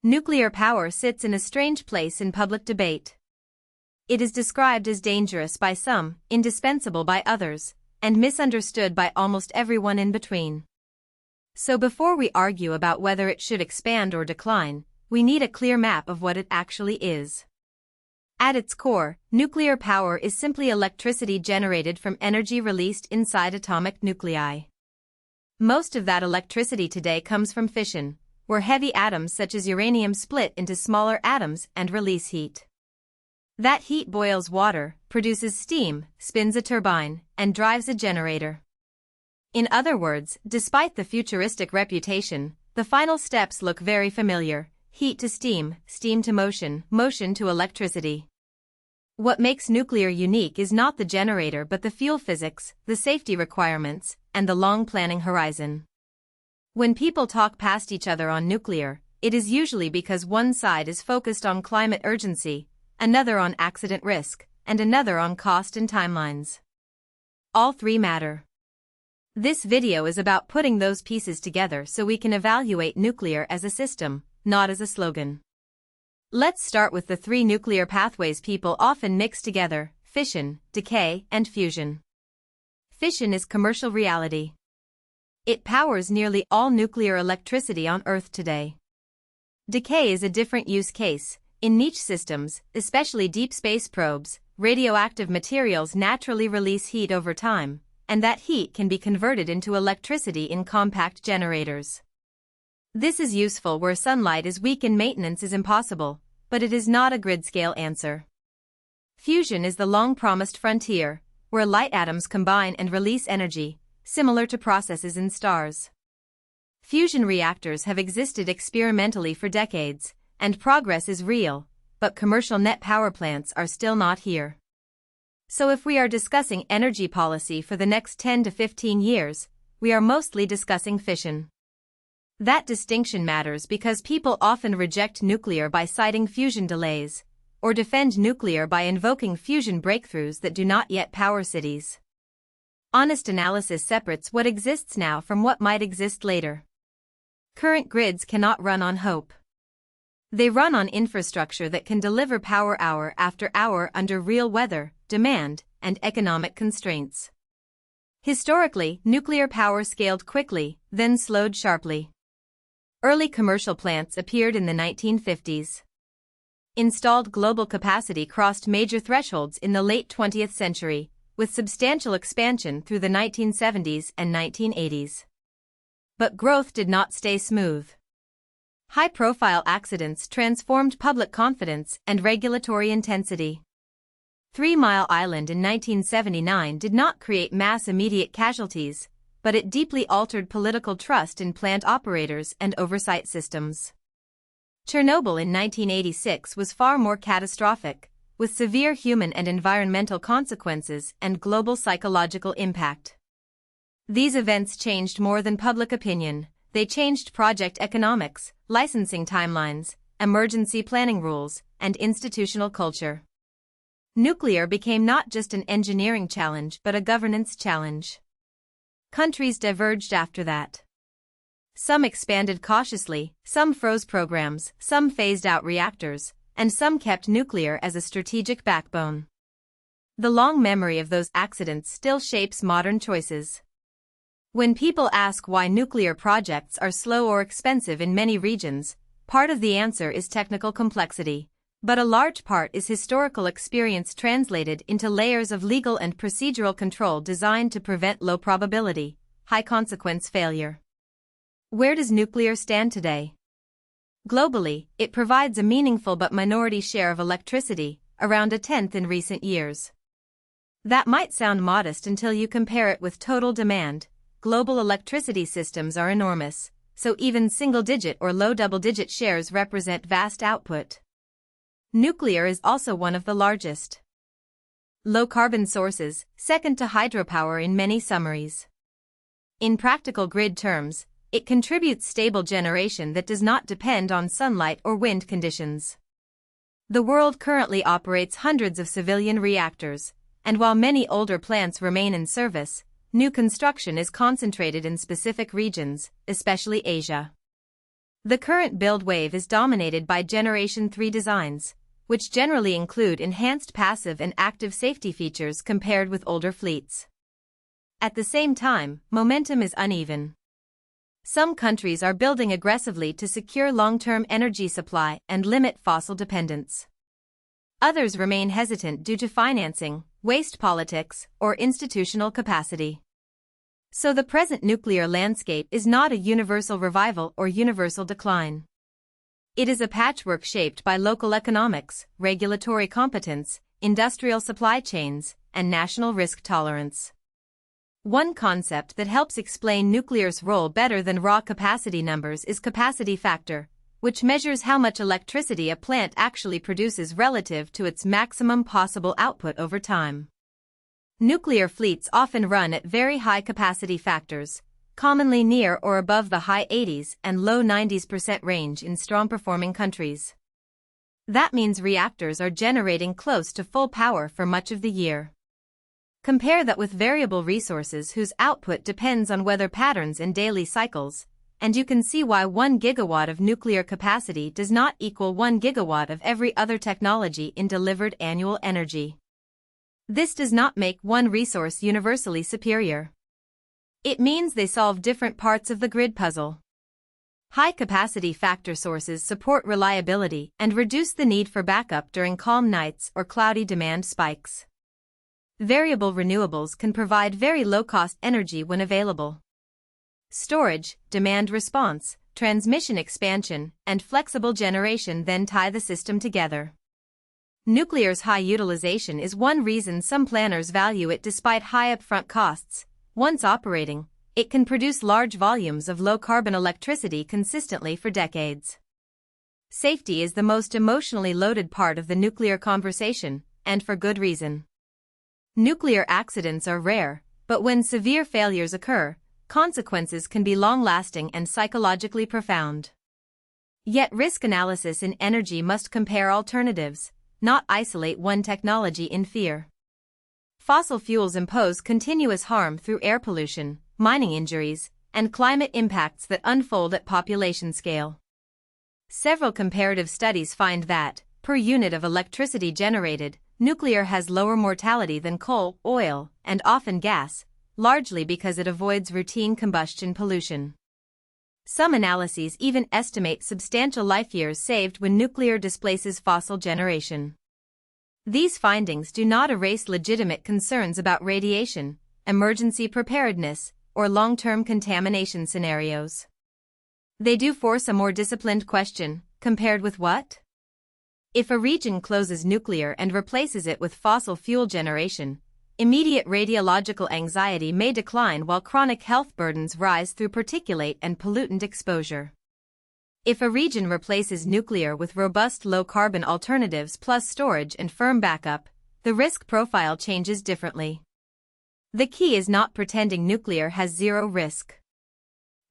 nuclear power sits in a strange place in public debate. It is described as dangerous by some, indispensable by others, and misunderstood by almost everyone in between. So before we argue about whether it should expand or decline, we need a clear map of what it actually is. At its core, nuclear power is simply electricity generated from energy released inside atomic nuclei. Most of that electricity today comes from fission, where heavy atoms such as uranium split into smaller atoms and release heat. That heat boils water, produces steam, spins a turbine, and drives a generator. In other words, despite the futuristic reputation, the final steps look very familiar: heat to steam, steam to motion, motion to electricity. What makes nuclear unique is not the generator but the fuel physics, the safety requirements, and the long planning horizon. When people talk past each other on nuclear, it is usually because one side is focused on climate urgency, another on accident risk, and another on cost and timelines. All three matter. This video is about putting those pieces together so we can evaluate nuclear as a system, not as a slogan. Let's start with the three nuclear pathways people often mix together: fission, decay, and fusion. Fission is commercial reality. It powers nearly all nuclear electricity on Earth today. Decay is a different use case. In niche systems, especially deep space probes, radioactive materials naturally release heat over time, and that heat can be converted into electricity in compact generators. This is useful where sunlight is weak and maintenance is impossible, but it is not a grid-scale answer. Fusion is the long-promised frontier, where light atoms combine and release energy, similar to processes in stars. Fusion reactors have existed experimentally for decades, and progress is real, but commercial net power plants are still not here. So if we are discussing energy policy for the next 10 to 15 years, we are mostly discussing fission. That distinction matters because people often reject nuclear by citing fusion delays, or defend nuclear by invoking fusion breakthroughs that do not yet power cities. Honest analysis separates what exists now from what might exist later. Current grids cannot run on hope. They run on infrastructure that can deliver power hour after hour under real weather, demand, and economic constraints. Historically, nuclear power scaled quickly, then slowed sharply. Early commercial plants appeared in the 1950s. Installed global capacity crossed major thresholds in the late 20th century, with substantial expansion through the 1970s and 1980s. But growth did not stay smooth. High-profile accidents transformed public confidence and regulatory intensity. 3 Mile Island in 1979 did not create mass immediate casualties, but it deeply altered political trust in plant operators and oversight systems. Chernobyl in 1986 was far more catastrophic, with severe human and environmental consequences and global psychological impact. These events changed more than public opinion. They changed project economics, licensing timelines, emergency planning rules, and institutional culture. Nuclear became not just an engineering challenge but a governance challenge. Countries diverged after that. Some expanded cautiously, some froze programs, some phased out reactors, and some kept nuclear as a strategic backbone. The long memory of those accidents still shapes modern choices. When people ask why nuclear projects are slow or expensive in many regions, part of the answer is technical complexity, but a large part is historical experience translated into layers of legal and procedural control designed to prevent low-probability, high-consequence failure. Where does nuclear stand today? Globally, it provides a meaningful but minority share of electricity, around a tenth in recent years. That might sound modest until you compare it with total demand. Global electricity systems are enormous, so even single-digit or low double-digit shares represent vast output. Nuclear is also one of the largest. Low-carbon sources, second to hydropower in many summaries. In practical grid terms, it contributes stable generation that does not depend on sunlight or wind conditions. The world currently operates hundreds of civilian reactors, and while many older plants remain in service, new construction is concentrated in specific regions, especially Asia. The current build wave is dominated by Generation 3 designs, which generally include enhanced passive and active safety features compared with older fleets. At the same time, momentum is uneven. Some countries are building aggressively to secure long-term energy supply and limit fossil dependence. Others remain hesitant due to financing, waste politics, or institutional capacity. So the present nuclear landscape is not a universal revival or universal decline. It is a patchwork shaped by local economics, regulatory competence, industrial supply chains, and national risk tolerance. One concept that helps explain nuclear's role better than raw capacity numbers is capacity factor, which measures how much electricity a plant actually produces relative to its maximum possible output over time. Nuclear fleets often run at very high capacity factors, commonly near or above the high 80s and low 90s% range in strong-performing countries. That means reactors are generating close to full power for much of the year. Compare that with variable resources whose output depends on weather patterns and daily cycles, and you can see why 1 gigawatt of nuclear capacity does not equal 1 gigawatt of every other technology in delivered annual energy. This does not make one resource universally superior. It means they solve different parts of the grid puzzle. High-capacity factor sources support reliability and reduce the need for backup during calm nights or cloudy demand spikes. Variable renewables can provide very low-cost energy when available. Storage, demand response, transmission expansion, and flexible generation then tie the system together. Nuclear's high utilization is one reason some planners value it despite high upfront costs. Once operating, it can produce large volumes of low-carbon electricity consistently for decades. Safety is the most emotionally loaded part of the nuclear conversation, and for good reason. Nuclear accidents are rare, but when severe failures occur, consequences can be long-lasting and psychologically profound. Yet risk analysis in energy must compare alternatives, not isolate one technology in fear. Fossil fuels impose continuous harm through air pollution, mining injuries, and climate impacts that unfold at population scale. Several comparative studies find that, per unit of electricity generated, nuclear has lower mortality than coal, oil, and often gas, largely because it avoids routine combustion pollution. Some analyses even estimate substantial life years saved when nuclear displaces fossil generation. These findings do not erase legitimate concerns about radiation, emergency preparedness, or long-term contamination scenarios. They do force a more disciplined question, compared with what? If a region closes nuclear and replaces it with fossil fuel generation, immediate radiological anxiety may decline while chronic health burdens rise through particulate and pollutant exposure. If a region replaces nuclear with robust low-carbon alternatives plus storage and firm backup, the risk profile changes differently. The key is not pretending nuclear has zero risk.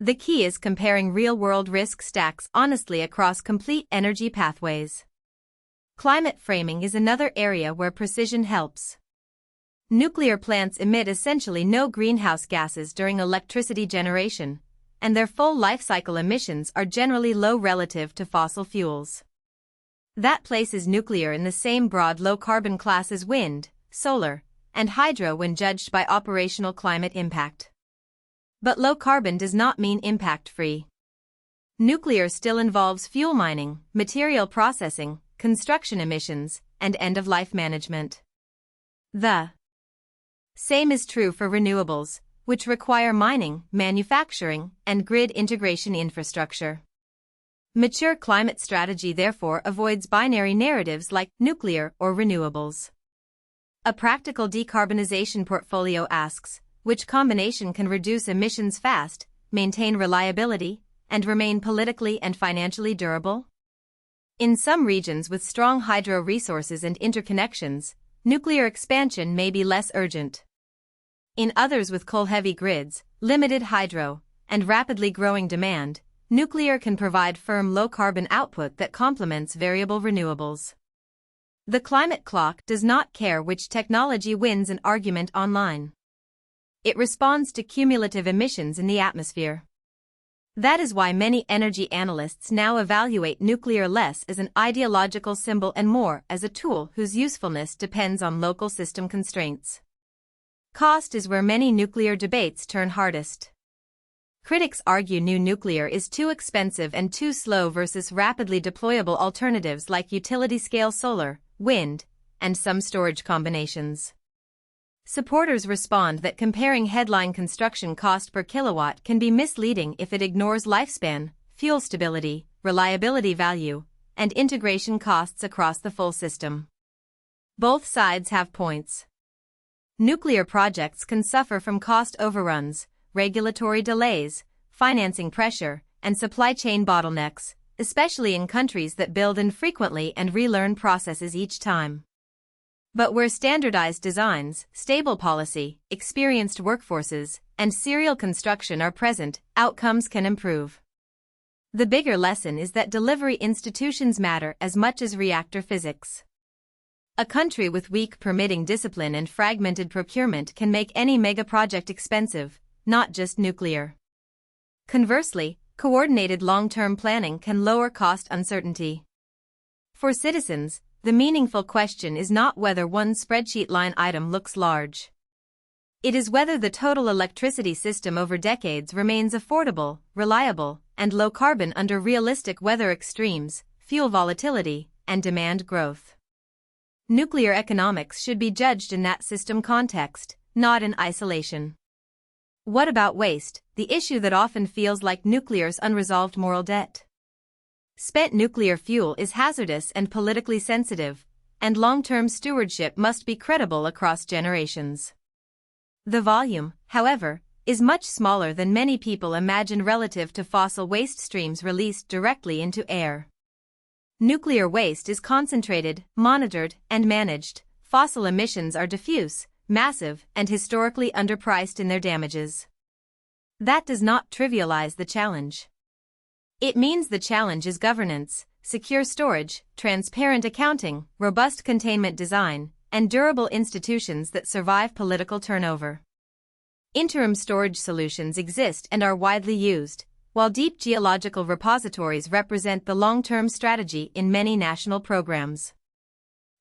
The key is comparing real-world risk stacks honestly across complete energy pathways. Climate framing is another area where precision helps. Nuclear plants emit essentially no greenhouse gases during electricity generation, and their full life cycle emissions are generally low relative to fossil fuels. That places nuclear in the same broad low-carbon class as wind, solar, and hydro when judged by operational climate impact. But low carbon does not mean impact-free. Nuclear still involves fuel mining, material processing, construction emissions, and end-of-life management. The same is true for renewables, which require mining, manufacturing, and grid integration infrastructure. Mature climate strategy therefore avoids binary narratives like nuclear or renewables. A practical decarbonization portfolio asks, which combination can reduce emissions fast, maintain reliability, and remain politically and financially durable? In some regions with strong hydro resources and interconnections, nuclear expansion may be less urgent. In others with coal-heavy grids, limited hydro, and rapidly growing demand, nuclear can provide firm low-carbon output that complements variable renewables. The climate clock does not care which technology wins an argument online. It responds to cumulative emissions in the atmosphere. That is why many energy analysts now evaluate nuclear less as an ideological symbol and more as a tool whose usefulness depends on local system constraints. Cost is where many nuclear debates turn hardest. Critics argue new nuclear is too expensive and too slow versus rapidly deployable alternatives like utility-scale solar, wind, and some storage combinations. Supporters respond that comparing headline construction cost per kilowatt can be misleading if it ignores lifespan, fuel stability, reliability value, and integration costs across the full system. Both sides have points. Nuclear projects can suffer from cost overruns, regulatory delays, financing pressure, and supply chain bottlenecks, especially in countries that build infrequently and relearn processes each time. But where standardized designs, stable policy, experienced workforces, and serial construction are present, outcomes can improve. The bigger lesson is that delivery institutions matter as much as reactor physics. A country with weak permitting discipline and fragmented procurement can make any megaproject expensive, not just nuclear. Conversely, coordinated long-term planning can lower cost uncertainty. For citizens, the meaningful question is not whether one spreadsheet line item looks large. It is whether the total electricity system over decades remains affordable, reliable, and low carbon under realistic weather extremes, fuel volatility, and demand growth. Nuclear economics should be judged in that system context, not in isolation. What about waste, the issue that often feels like nuclear's unresolved moral debt? Spent nuclear fuel is hazardous and politically sensitive, and long-term stewardship must be credible across generations. The volume, however, is much smaller than many people imagine relative to fossil waste streams released directly into air. Nuclear waste is concentrated, monitored, and managed. Fossil emissions are diffuse, massive, and historically underpriced in their damages. That does not trivialize the challenge. It means the challenge is governance, secure storage, transparent accounting, robust containment design, and durable institutions that survive political turnover. Interim storage solutions exist and are widely used, while deep geological repositories represent the long-term strategy in many national programs.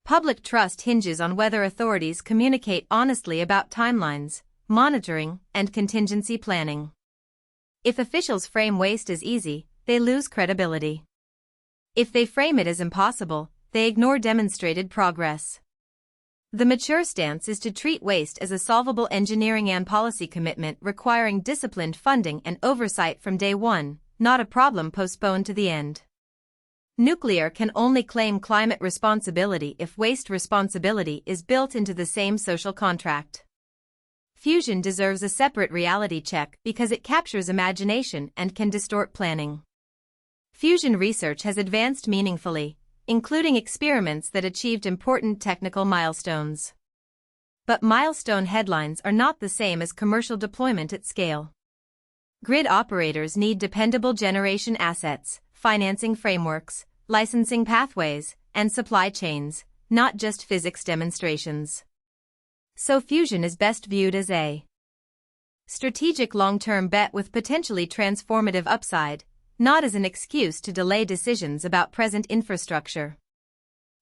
Public trust hinges on whether authorities communicate honestly about timelines, monitoring, and contingency planning. If officials frame waste as easy, they lose credibility. If they frame it as impossible, they ignore demonstrated progress. The mature stance is to treat waste as a solvable engineering and policy commitment requiring disciplined funding and oversight from day one, not a problem postponed to the end. Nuclear can only claim climate responsibility if waste responsibility is built into the same social contract. Fusion deserves a separate reality check because it captures imagination and can distort planning. Fusion research has advanced meaningfully, including experiments that achieved important technical milestones. But milestone headlines are not the same as commercial deployment at scale. Grid operators need dependable generation assets, financing frameworks, licensing pathways, and supply chains, not just physics demonstrations. So fusion is best viewed as a strategic long-term bet with potentially transformative upside, not as an excuse to delay decisions about present infrastructure.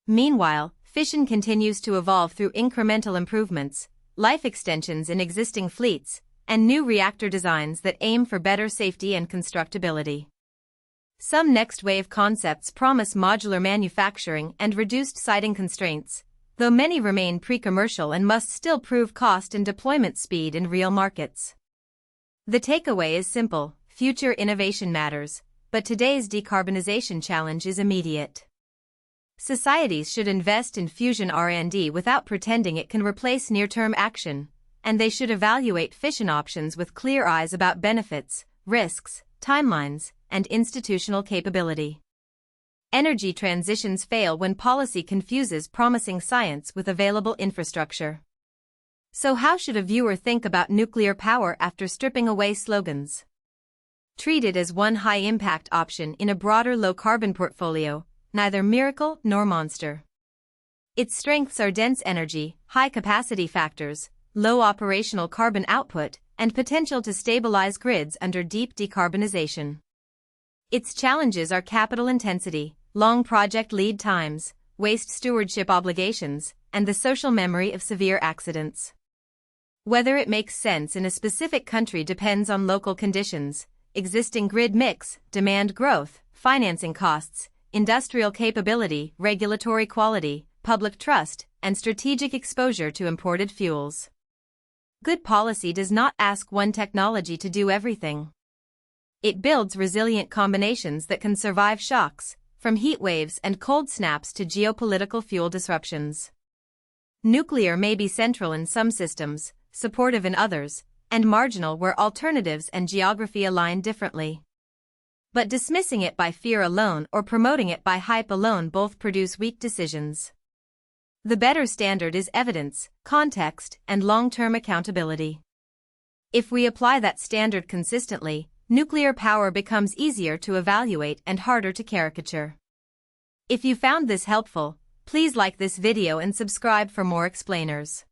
Meanwhile, fission continues to evolve through incremental improvements, life extensions in existing fleets, and new reactor designs that aim for better safety and constructability. Some next-wave concepts promise modular manufacturing and reduced siting constraints, though many remain pre-commercial and must still prove cost and deployment speed in real markets. The takeaway is simple: future innovation matters, but today's decarbonization challenge is immediate. Societies should invest in fusion R&D without pretending it can replace near-term action, and they should evaluate fission options with clear eyes about benefits, risks, timelines, and institutional capability. Energy transitions fail when policy confuses promising science with available infrastructure. So how should a viewer think about nuclear power after stripping away slogans? Treat it as one high-impact option in a broader low-carbon portfolio, neither miracle nor monster. Its strengths are dense energy, high capacity factors, low operational carbon output, and potential to stabilize grids under deep decarbonization. Its challenges are capital intensity, long project lead times, waste stewardship obligations, and the social memory of severe accidents. Whether it makes sense in a specific country depends on local conditions, existing grid mix, demand growth, financing costs, industrial capability, regulatory quality, public trust, and strategic exposure to imported fuels. Good policy does not ask one technology to do everything. It builds resilient combinations that can survive shocks, from heat waves and cold snaps to geopolitical fuel disruptions. Nuclear may be central in some systems, supportive in others, and marginal where alternatives and geography align differently. But dismissing it by fear alone or promoting it by hype alone both produce weak decisions. The better standard is evidence, context, and long-term accountability. If we apply that standard consistently, nuclear power becomes easier to evaluate and harder to caricature. If you found this helpful, please like this video and subscribe for more explainers.